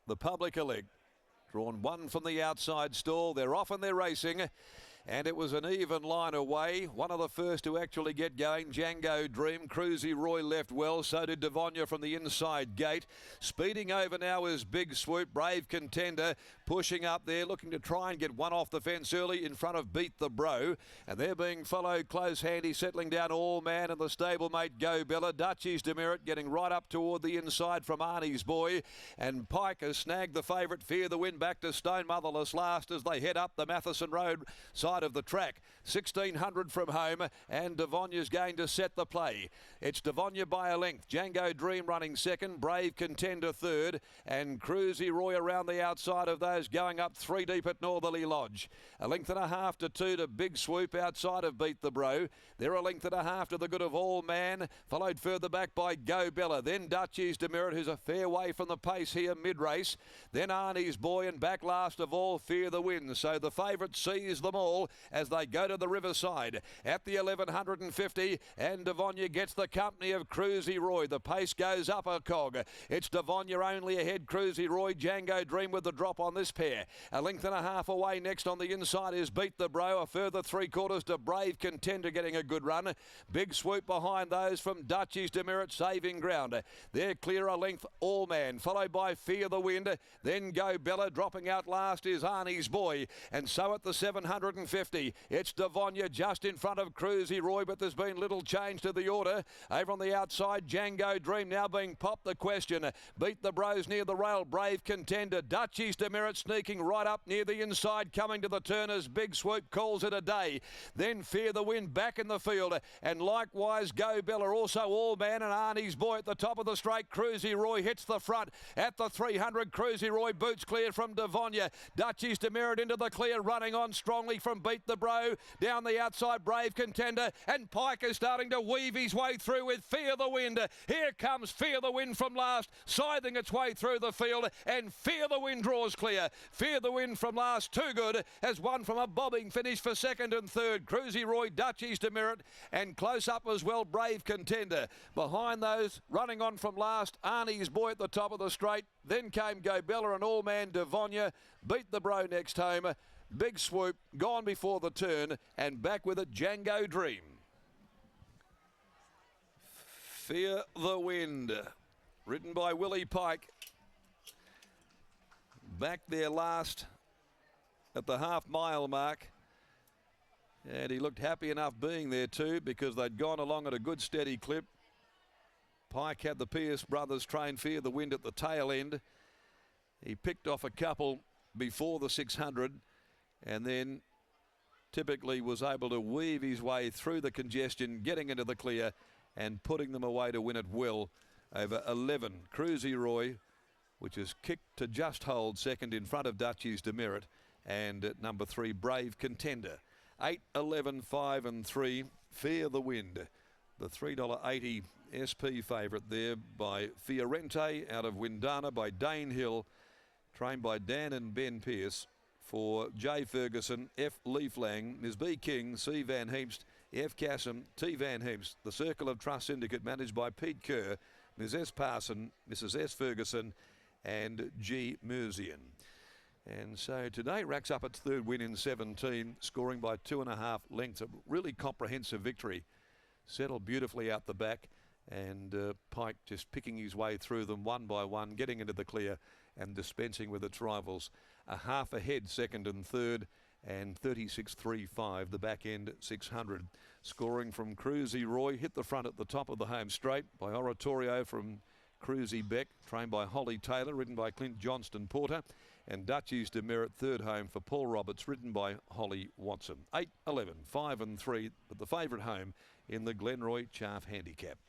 the public elect. Drawn one from the outside stall. They're off and they're racing. And it was an even line away. One of the first to actually get going, Django Dream. Cruzy Roy left well. So did Devonia from the inside gate. Speeding over now is Big Swoop. Brave Contender pushing up there, looking to try and get one off the fence early in front of Beat the Bro. And they're being followed close handy, settling down All Man and the stablemate Go Bella. Dutchie's Demerit getting right up toward the inside from Arnie's Boy. And Pike has snagged the favourite Fear the Wind back to Stone Motherless last as they head up the Matheson Road side of the track. 1600 from home, and Devonia's going to set the play. It's Devonia by a length. Django Dream running second, Brave Contender third, and Cruzy Roy around the outside of those, going up three deep at Northerly Lodge. A length and a half to two to Big Swoop outside of Beat the Bro. They're a length and a half to the good of All Man, followed further back by Go Bella. Then Dutchie's Demerit, who's a fair way from the pace here mid-race. Then Arnie's Boy, and back last of all Fear the Wind. So the favourite sees them all as they go to the riverside at the 1150, and Devonia gets the company of Cruzy Roy. The pace goes up a cog. It's Devonia only ahead, Cruzy Roy. Django Dream with the drop on this pair. A length and a half away next on the inside is Beat the Bro. A further 3/4 to Brave Contender getting a good run. Big Swoop behind those from Dutchie's Demerit saving ground. They're clear a length, All Man, followed by Fear the Wind. Then Go Bella. Dropping out last is Arnie's Boy. And so at the 750, it's Devonia just in front of Cruzy Roy, but there's been little change to the order. Over on the outside, Django Dream now being popped the question. Beat the Bros near the rail, Brave Contender. Dutchie's Demerit sneaking right up near the inside, coming to the turners. Big Swoop calls it a day. Then Fear the Wind back in the field, and likewise Go Bella. Also All Man and Arnie's Boy at the top of the straight. Cruzy Roy hits the front at the 300. Cruzy Roy boots clear from Devonia. Dutchie's Demerit into the clear, running on strongly from Beat the Bro. Down the outside, Brave Contender, and Pike is starting to weave his way through with Fear the Wind. Here comes Fear the Wind from last, scything its way through the field, and Fear the Wind draws clear. Fear the Wind from last, too good, has won from a bobbing finish for second and third. Cruzy Roy, Dutchie's Demerit, and close up as well, Brave Contender. Behind those, running on from last, Arnie's Boy at the top of the straight. Then came Go Bella and All Man Devonia. Beat the Bro next home. Big Swoop gone before the turn, and back with it Django Dream. Fear the Wind, ridden by Willie Pike. Back there last at the half-mile mark. And he looked happy enough being there too, because they'd gone along at a good steady clip. Pike had the Pierce brothers train Fear the Wind at the tail end. He picked off a couple before the 600, and then typically was able to weave his way through the congestion, getting into the clear and putting them away to win it well over 11. Cruzy Roy, which is kicked to just hold second in front of Dutchie's Demerit, and at number 3, Brave Contender. 8, 11, 5 and 3, Fear the Wind. The $3.80 SP favourite there by Fiorente out of Windana by Dane Hill, trained by Dan and Ben Pearce. For J. Ferguson, F. Leaflang, Ms. B. King, C. Van Heemst, F. Cassam, T. Van Heemst. The Circle of Trust Syndicate managed by Pete Kerr, Ms. S. Parson, Mrs. S. Ferguson and G. Murzian. And so today racks up its third win in 17, scoring by 2.5 lengths. A really comprehensive victory. Settled beautifully out the back, and Pike just picking his way through them one by one, getting into the clear and dispensing with its rivals. A half ahead second and third, and 36.35 the back end 600. Scoring from Cruzy Roy, hit the front at the top of the home straight by Oratorio from Cruzy Beck, trained by Holly Taylor, ridden by Clint Johnston Porter, and Dutchie's Demerit third home for Paul Roberts, ridden by Holly Watson. 8, 11, 5 and 3, but the favourite home in the Glenroy Chaff Handicap.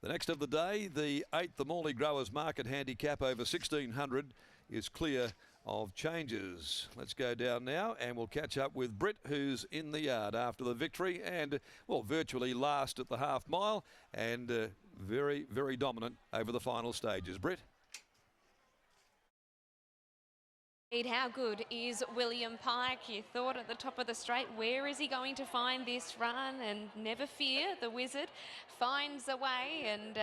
The next of the day, the 8th, the Morley Growers Market Handicap over 1600, is clear of changes. Let's go down now and we'll catch up with Britt, who's in the yard after the victory and, well, virtually last at the half mile and very, very dominant over the final stages. Britt? How good is William Pike? You thought at the top of the straight, where is he going to find this run? And never fear, the wizard finds a way, and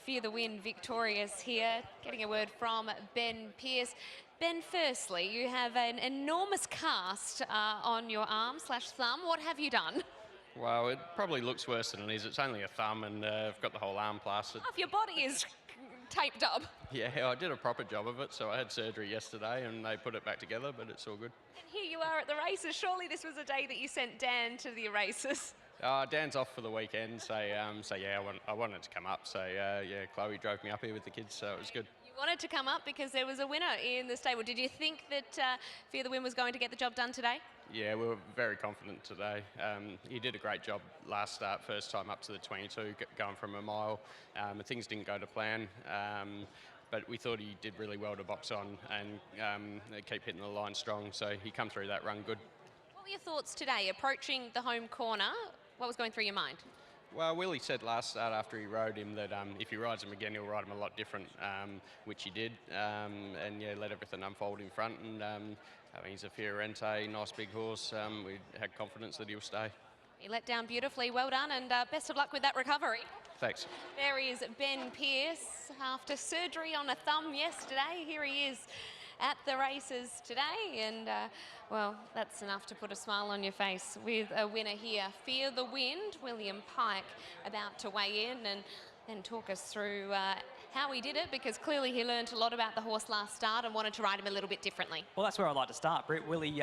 Fear the Wind victorious here. Getting a word from Ben Pearce. Ben, firstly, you have an enormous cast on your arm/thumb. What have you done? Well, it probably looks worse than it is. It's only a thumb, and I've got the whole arm plastered. Half your body is taped up. Yeah, I did a proper job of it, so I had surgery yesterday and they put it back together, but it's all good. And here you are at the races. Surely this was a day that you sent Dan to the races. Dan's off for the weekend, so yeah, I wanted to come up. So yeah, Chloe drove me up here with the kids, so it was good. You wanted to come up because there was a winner in the stable. Did you think that Fear the Wind was going to get the job done today? Yeah, we were very confident today. He did a great job last start, first time up to the 22, going from a mile. Things didn't go to plan, but we thought he did really well to box on and keep hitting the line strong. So he come through that run good. What were your thoughts today, approaching the home corner? What was going through your mind? Well, Willie said last start after he rode him that if he rides him again, he'll ride him a lot different, which he did, and yeah, let everything unfold in front. And I mean, he's a Fiorente, nice big horse. We had confidence that he'll stay. He let down beautifully. Well done, and best of luck with that recovery. Thanks. There is Ben Pearce after surgery on a thumb yesterday. Here he is at the races today, and well, that's enough to put a smile on your face with a winner here. Fear the Wind, William Pike, about to weigh in and talk us through how he did it, because clearly he learned a lot about the horse last start and wanted to ride him a little bit differently. Well, that's where I'd like to start, Britt. Willie,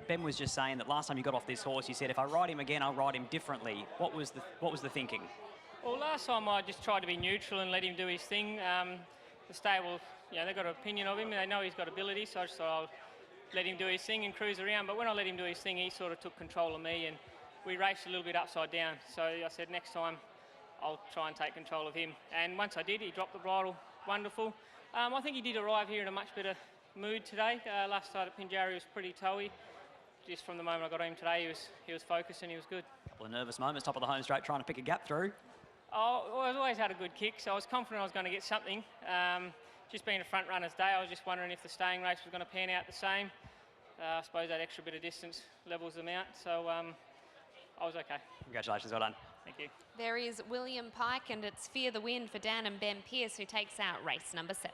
Ben was just saying that last time you got off this horse, you said, if I ride him again, I'll ride him differently. What was the thinking? Well, last time I just tried to be neutral and let him do his thing. The stable, they've got an opinion of him. They know he's got ability, so I just thought I'll let him do his thing and cruise around. But when I let him do his thing, he sort of took control of me, and we raced a little bit upside down. So I said, next time I'll try and take control of him. And once I did, he dropped the bridle. Wonderful. I think he did arrive here in a much better mood today. Last start at Pinjarra was pretty toey. Just from the moment I got him today, he was focused and he was good. A couple of nervous moments, top of the home straight, trying to pick a gap through. Oh, I've always had a good kick, so I was confident I was going to get something. Just being a front runner's day, I was just wondering if the staying race was going to pan out the same. I suppose that extra bit of distance levels them out, so I was okay. Congratulations, well done. Thank you. There is William Pike, and it's Fear the Wind for Dan and Ben Pearce, who takes out race number 7.